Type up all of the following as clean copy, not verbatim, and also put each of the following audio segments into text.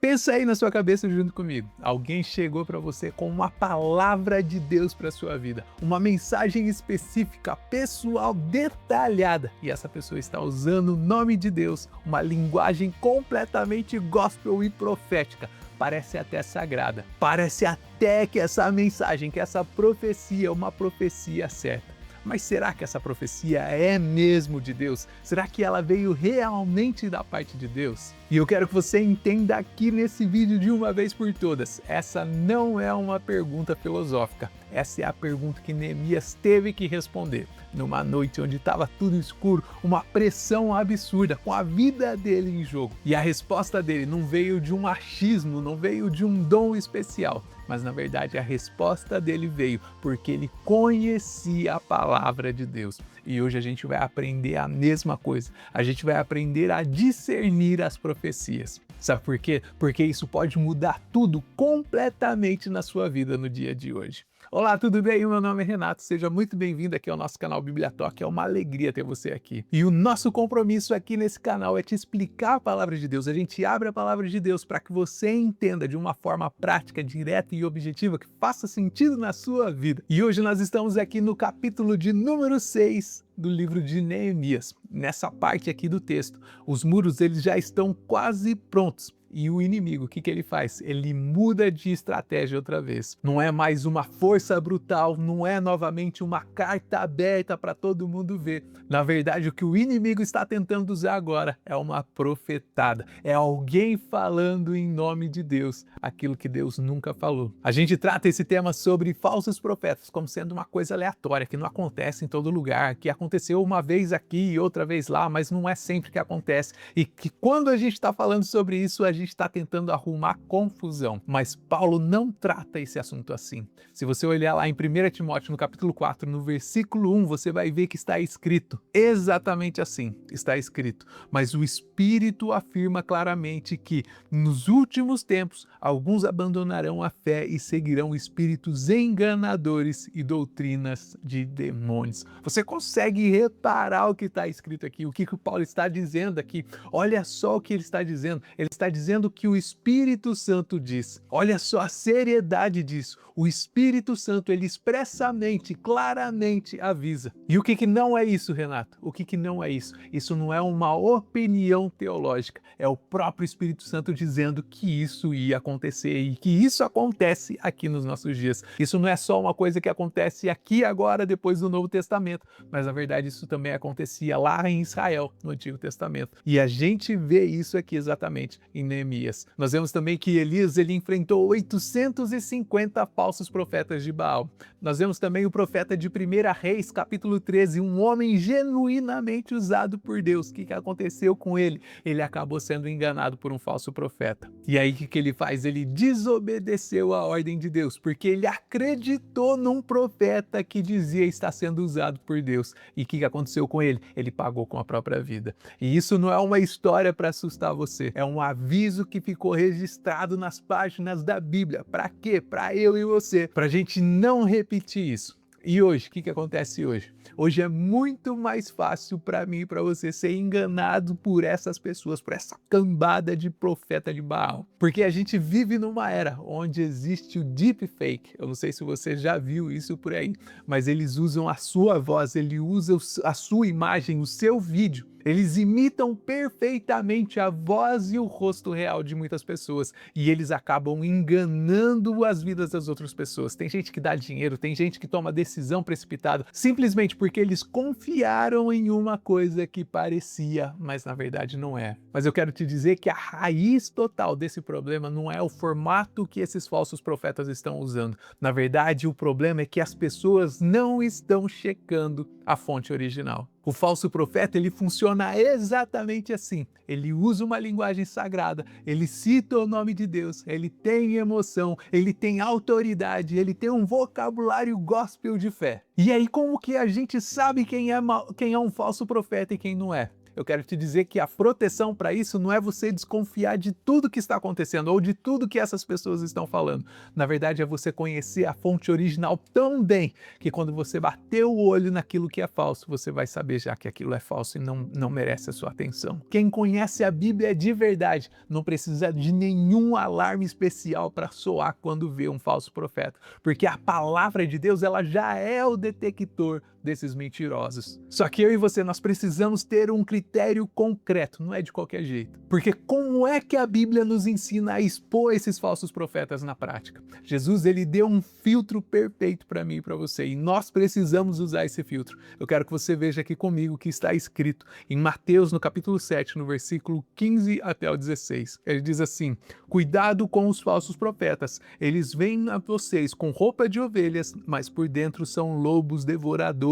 Pensa aí na sua cabeça junto comigo. Alguém chegou para você com uma palavra de Deus para sua vida, uma mensagem específica, pessoal, detalhada, e essa pessoa está usando o nome de Deus, uma linguagem completamente gospel e profética. Parece até sagrada. Parece até que essa mensagem, que essa profecia é uma profecia certa. Mas será que essa profecia é mesmo de Deus? Será que ela veio realmente da parte de Deus? E eu quero que você entenda aqui nesse vídeo de uma vez por todas. Essa não é uma pergunta filosófica. Essa é a pergunta que Neemias teve que responder. Numa noite onde estava tudo escuro, uma pressão absurda, com a vida dele em jogo. E a resposta dele não veio de um achismo, não veio de um dom especial. Mas na verdade a resposta dele veio porque ele conhecia a palavra de Deus. E hoje a gente vai aprender a mesma coisa. A gente vai aprender a discernir as profecias. Sabe por quê? Porque isso pode mudar tudo completamente na sua vida no dia de hoje. Olá, tudo bem? Meu nome é Renato, seja muito bem-vindo aqui ao nosso canal Bíblia Talk, é uma alegria ter você aqui. E o nosso compromisso aqui nesse canal é te explicar a palavra de Deus, a gente abre a palavra de Deus para que você entenda de uma forma prática, direta e objetiva, que faça sentido na sua vida. E hoje nós estamos aqui no capítulo de número 6 do livro de Neemias. Nessa parte aqui do texto, os muros eles já estão quase prontos. E o inimigo, o que ele faz? Ele muda de estratégia outra vez. Não é mais uma força brutal, não é novamente uma carta aberta para todo mundo ver. Na verdade, o que o inimigo está tentando usar agora é uma profetada. É alguém falando em nome de Deus, aquilo que Deus nunca falou. A gente trata esse tema sobre falsos profetas como sendo uma coisa aleatória, que não acontece em todo lugar, que aconteceu uma vez aqui e outra vez lá, mas não é sempre que acontece. E que quando a gente está falando sobre isso, a gente está tentando arrumar confusão, mas Paulo não trata esse assunto assim. Se você olhar lá em 1 Timóteo, no capítulo 4, no versículo 1, você vai ver que está escrito exatamente assim, está escrito: mas o Espírito afirma claramente que nos últimos tempos alguns abandonarão a fé e seguirão espíritos enganadores e doutrinas de demônios. Você consegue reparar o que está escrito aqui, o que o Paulo está dizendo aqui? Olha só o que ele está dizendo. Ele está dizendo o que o Espírito Santo diz. Olha só a seriedade disso. O Espírito Santo, ele expressamente, claramente avisa. E o que não é isso, Renato? O que não é isso? Isso não é uma opinião teológica. É o próprio Espírito Santo dizendo que isso ia acontecer e que isso acontece aqui nos nossos dias. Isso não é só uma coisa que acontece aqui agora, depois do Novo Testamento, mas na verdade isso também acontecia lá em Israel, no Antigo Testamento. E a gente vê isso aqui exatamente em Neemias. Nós vemos também que Elias ele enfrentou 850 falsos profetas de Baal. Nós vemos também o profeta de 1 Reis, capítulo 13, um homem genuinamente usado por Deus. O que aconteceu com ele? Ele acabou sendo enganado por um falso profeta. E aí o que ele faz? Ele desobedeceu a ordem de Deus, porque ele acreditou num profeta que dizia estar sendo usado por Deus. E o que aconteceu com ele? Ele pagou com a própria vida. E isso não é uma história para assustar você, é um aviso que ficou registrado nas páginas da Bíblia. Para quê? Para eu e você, para a gente não repetir isso. E hoje, o que acontece hoje? Hoje é muito mais fácil para mim e para você ser enganado por essas pessoas, por essa cambada de profeta de Baal. Porque a gente vive numa era onde existe o deepfake. Eu não sei se você já viu isso por aí, mas eles usam a sua voz, eles usam a sua imagem, o seu vídeo. Eles imitam perfeitamente a voz e o rosto real de muitas pessoas e eles acabam enganando as vidas das outras pessoas. Tem gente que dá dinheiro, tem gente que toma decisão precipitada simplesmente porque eles confiaram em uma coisa que parecia, mas na verdade não é. Mas eu quero te dizer que a raiz total desse problema não é o formato que esses falsos profetas estão usando. Na verdade, o problema é que as pessoas não estão checando a fonte original. O falso profeta, ele funciona exatamente assim. Ele usa uma linguagem sagrada, ele cita o nome de Deus, ele tem emoção, ele tem autoridade, ele tem um vocabulário gospel de fé. E aí como que a gente sabe quem é um falso profeta e quem não é? Eu quero te dizer que a proteção para isso não é você desconfiar de tudo que está acontecendo ou de tudo que essas pessoas estão falando. Na verdade, é você conhecer a fonte original tão bem que quando você bater o olho naquilo que é falso, você vai saber já que aquilo é falso e não merece a sua atenção. Quem conhece a Bíblia de verdade não precisa de nenhum alarme especial para soar quando vê um falso profeta, porque a palavra de Deus ela já é o detector desses mentirosos. Só que eu e você, nós precisamos ter um critério concreto, não é de qualquer jeito. Porque como é que a Bíblia nos ensina a expor esses falsos profetas na prática? Jesus, ele deu um filtro perfeito para mim e para você, e nós precisamos usar esse filtro. Eu quero que você veja aqui comigo o que está escrito em Mateus, no capítulo 7, no versículo 15 até o 16. Ele diz assim: cuidado com os falsos profetas, eles vêm a vocês com roupa de ovelhas, mas por dentro são lobos devoradores.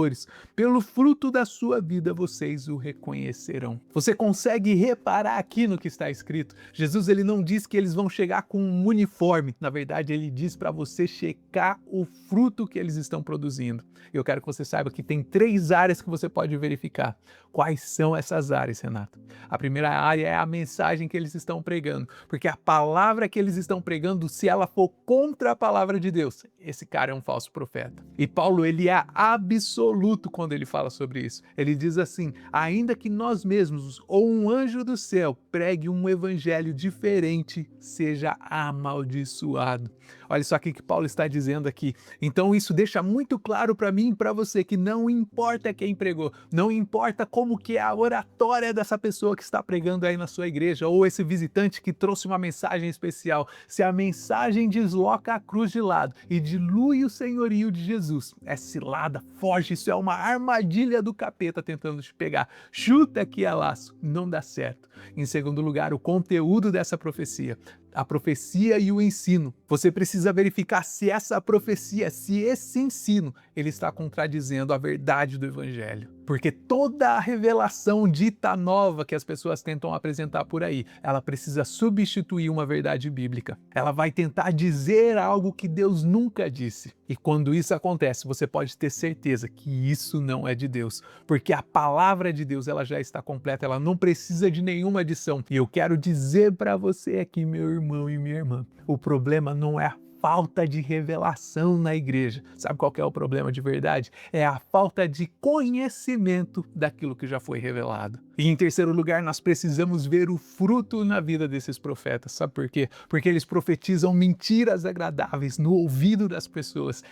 Pelo fruto da sua vida vocês o reconhecerão. Você consegue reparar aqui no que está escrito? Jesus ele não diz que eles vão chegar com um uniforme. Na verdade, ele diz para você checar o fruto que eles estão produzindo. Eu quero que você saiba que tem 3 áreas que você pode verificar. Quais são essas áreas, Renato? A primeira área é a mensagem que eles estão pregando, porque a palavra que eles estão pregando, se ela for contra a palavra de Deus, esse cara é um falso profeta. E Paulo, ele é absoluto quando ele fala sobre isso. Ele diz assim: ainda que nós mesmos ou um anjo do céu pregue um evangelho diferente, seja amaldiçoado. Olha só o que Paulo está dizendo aqui. Então isso deixa muito claro para mim e para você que não importa quem pregou, não importa como que é a oratória dessa pessoa que está pregando aí na sua igreja, ou esse visitante que trouxe uma mensagem especial, se a mensagem desloca a cruz de lado e dilui o senhorio de Jesus, é cilada, foge, isso é uma armadilha do capeta tentando te pegar. Chuta que é laço, não dá certo. Em segundo lugar, o conteúdo dessa profecia. A profecia e o ensino. Você precisa verificar se essa profecia, se esse ensino, ele está contradizendo a verdade do evangelho. Porque toda a revelação dita nova que as pessoas tentam apresentar por aí, ela precisa substituir uma verdade bíblica. Ela vai tentar dizer algo que Deus nunca disse. E quando isso acontece, você pode ter certeza que isso não é de Deus. Porque a palavra de Deus, ela já está completa, ela não precisa de nenhuma adição. E eu quero dizer para você aqui, meu irmão e minha irmã, o problema não é a falta de revelação na igreja. Sabe qual que é o problema de verdade? É a falta de conhecimento daquilo que já foi revelado. E em terceiro lugar, nós precisamos ver o fruto na vida desses profetas. Sabe por quê? Porque eles profetizam mentiras agradáveis no ouvido das pessoas.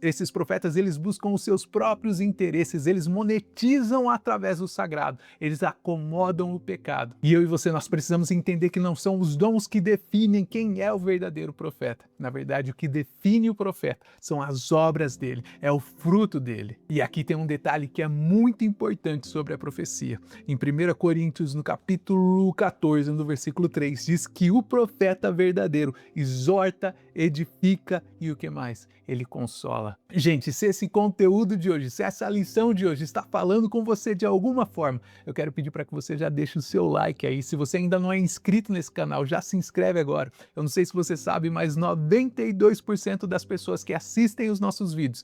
Esses profetas, eles buscam os seus próprios interesses, eles monetizam através do sagrado, eles acomodam o pecado. E eu e você, nós precisamos entender que não são os dons que definem quem é o verdadeiro profeta. Na verdade, o que define o profeta são as obras dele, é o fruto dele. E aqui tem um detalhe que é muito importante sobre a profecia. Em 1 Coríntios, no capítulo 14, no versículo 3, diz que o profeta verdadeiro exorta, edifica e o que mais? Ele consola. Gente, se esse conteúdo de hoje, se essa lição de hoje está falando com você de alguma forma, eu quero pedir para que você já deixe o seu like aí. Se você ainda não é inscrito nesse canal, já se inscreve agora. Eu não sei se você sabe, mas 92% das pessoas que assistem os nossos vídeos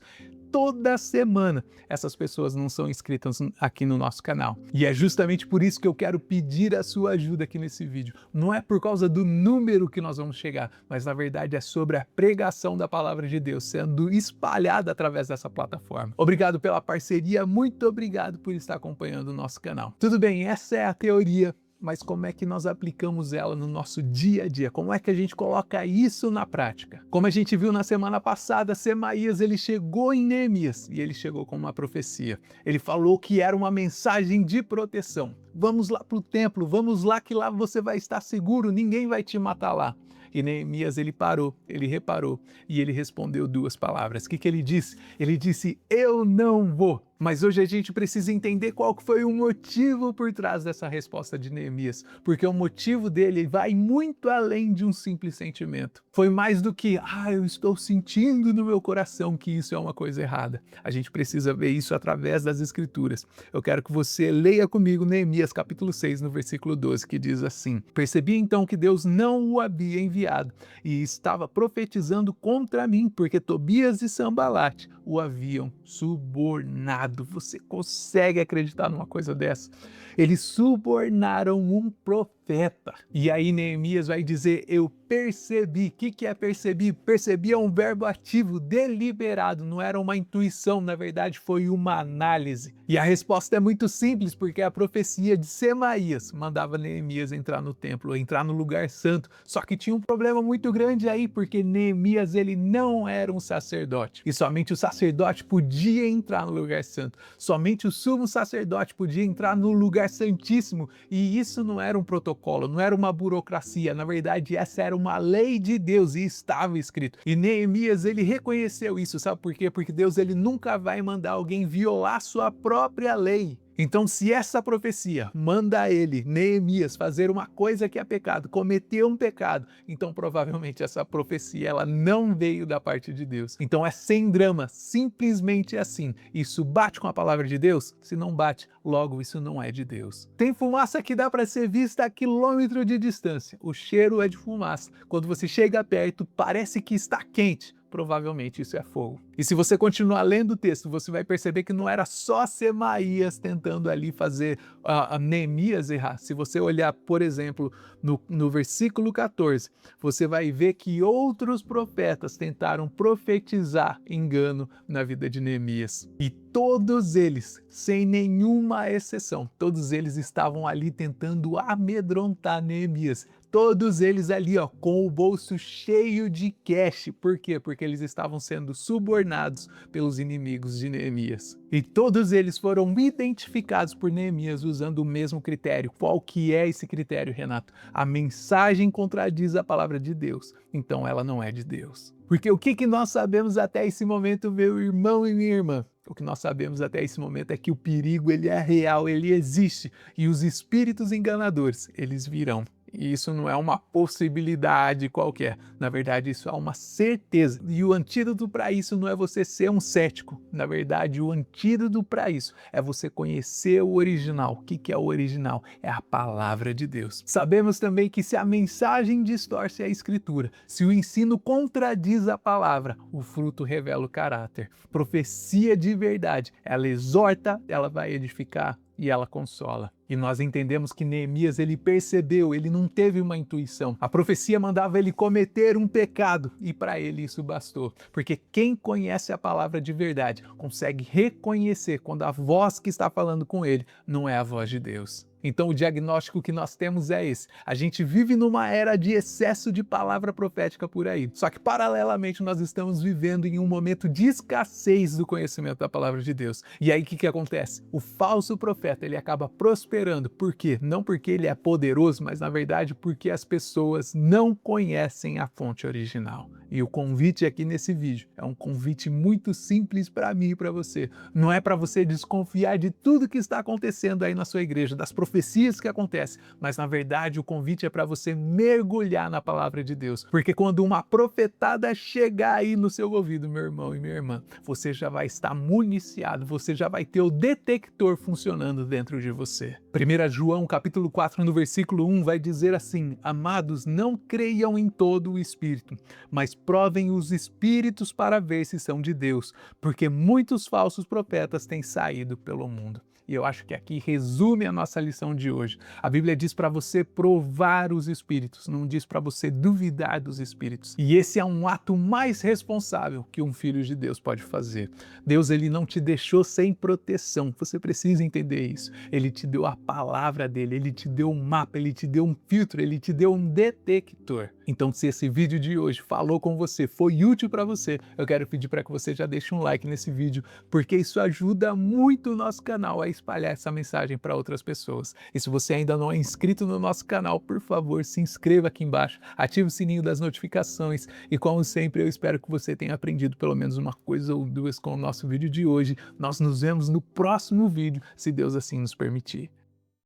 toda semana, essas pessoas não são inscritas aqui no nosso canal. E é justamente por isso que eu quero pedir a sua ajuda aqui nesse vídeo. Não é por causa do número que nós vamos chegar, mas na verdade é sobre a pregação da palavra de Deus sendo espalhada através dessa plataforma. Obrigado pela parceria, muito obrigado por estar acompanhando o nosso canal. Tudo bem, essa é a teoria, mas como é que nós aplicamos ela no nosso dia a dia? Como é que a gente coloca isso na prática? Como a gente viu na semana passada, Semaías, ele chegou em Neemias e ele chegou com uma profecia. Ele falou que era uma mensagem de proteção. Vamos lá para o templo, vamos lá que lá você vai estar seguro, ninguém vai te matar lá. E Neemias, ele parou, ele reparou e ele respondeu 2 palavras. O que ele disse? Ele disse: eu não vou. Mas hoje a gente precisa entender qual foi o motivo por trás dessa resposta de Neemias, porque o motivo dele vai muito além de um simples sentimento. Foi mais do que, eu estou sentindo no meu coração que isso é uma coisa errada. A gente precisa ver isso através das Escrituras. Eu quero que você leia comigo Neemias capítulo 6, no versículo 12, que diz assim: percebi então que Deus não o havia enviado e estava profetizando contra mim, porque Tobias e Sanbalate o haviam subornado. amado, você consegue acreditar numa coisa dessa? Eles subornaram um profeta. E aí Neemias vai dizer, eu percebi. O que é percebi? Percebi é um verbo ativo, deliberado, não era uma intuição, na verdade foi uma análise. E a resposta é muito simples, porque a profecia de Semaías mandava Neemias entrar no templo, entrar no lugar santo. Só que tinha um problema muito grande aí, porque Neemias ele não era um sacerdote. E somente o sacerdote podia entrar no lugar santo. Somente o sumo sacerdote podia entrar no lugar santíssimo. E isso não era um protocolo, não era uma burocracia. Na verdade, essa era uma lei de Deus e estava escrito. E Neemias ele reconheceu isso, sabe por quê? Porque Deus ele nunca vai mandar alguém violar sua própria lei. Então, se essa profecia manda ele, Neemias, fazer uma coisa que é pecado, cometer um pecado, então provavelmente essa profecia ela não veio da parte de Deus. Então é sem drama, simplesmente assim. Isso bate com a palavra de Deus? Se não bate, logo isso não é de Deus. Tem fumaça que dá para ser vista a quilômetro de distância. O cheiro é de fumaça. Quando você chega perto, parece que está quente. Provavelmente isso é fogo. E se você continuar lendo o texto, você vai perceber que não era só Semaías tentando ali fazer a Neemias errar. Se você olhar, por exemplo, no versículo 14, você vai ver que outros profetas tentaram profetizar engano na vida de Neemias. E todos eles, sem nenhuma exceção, todos eles estavam ali tentando amedrontar Neemias. Todos eles ali, ó, com o bolso cheio de cash. Por quê? Porque eles estavam sendo subornados pelos inimigos de Neemias. E todos eles foram identificados por Neemias usando o mesmo critério. Qual que é esse critério, Renato? A mensagem contradiz a palavra de Deus, então ela não é de Deus. Porque o que nós sabemos até esse momento, meu irmão e minha irmã? O que nós sabemos até esse momento é que o perigo ele é real, ele existe. E os espíritos enganadores, eles virão. E isso não é uma possibilidade qualquer. Na verdade, isso é uma certeza. E o antídoto para isso não é você ser um cético. Na verdade, o antídoto para isso é você conhecer o original. O que é o original? É a palavra de Deus. Sabemos também que se a mensagem distorce a escritura, se o ensino contradiz a palavra, o fruto revela o caráter. Profecia de verdade, ela exorta, ela vai edificar e ela consola. E nós entendemos que Neemias ele percebeu, ele não teve uma intuição. A profecia mandava ele cometer um pecado e para ele isso bastou. Porque quem conhece a palavra de verdade consegue reconhecer quando a voz que está falando com ele não é a voz de Deus. Então o diagnóstico que nós temos é esse. A gente vive numa era de excesso de palavra profética por aí. Só que paralelamente nós estamos vivendo em um momento de escassez do conhecimento da palavra de Deus. E aí o que acontece? O falso profeta ele acaba prosperando. Por quê? Não porque ele é poderoso, mas na verdade porque as pessoas não conhecem a fonte original. E o convite aqui nesse vídeo é um convite muito simples para mim e para você. Não é para você desconfiar de tudo que está acontecendo aí na sua igreja, das profecias que acontecem, mas na verdade o convite é para você mergulhar na palavra de Deus. Porque quando uma profetada chegar aí no seu ouvido, meu irmão e minha irmã, você já vai estar municiado, você já vai ter o detector funcionando dentro de você. 1 João capítulo 4, no versículo 1, vai dizer assim: amados, não creiam em todo o espírito, mas provem os espíritos para ver se são de Deus, porque muitos falsos profetas têm saído pelo mundo. E eu acho que aqui resume a nossa lição de hoje. A Bíblia diz para você provar os espíritos, não diz para você duvidar dos espíritos. E esse é um ato mais responsável que um filho de Deus pode fazer. Deus ele não te deixou sem proteção, você precisa entender isso. Ele te deu a palavra dele, ele te deu um mapa, ele te deu um filtro, ele te deu um detector. Então, se esse vídeo de hoje falou com você, foi útil para você, eu quero pedir para que você já deixe um like nesse vídeo, porque isso ajuda muito o nosso canal a espalhar essa mensagem para outras pessoas. E se você ainda não é inscrito no nosso canal, por favor, se inscreva aqui embaixo, ative o sininho das notificações e, como sempre, eu espero que você tenha aprendido pelo menos uma coisa ou duas com o nosso vídeo de hoje. Nós nos vemos no próximo vídeo, se Deus assim nos permitir.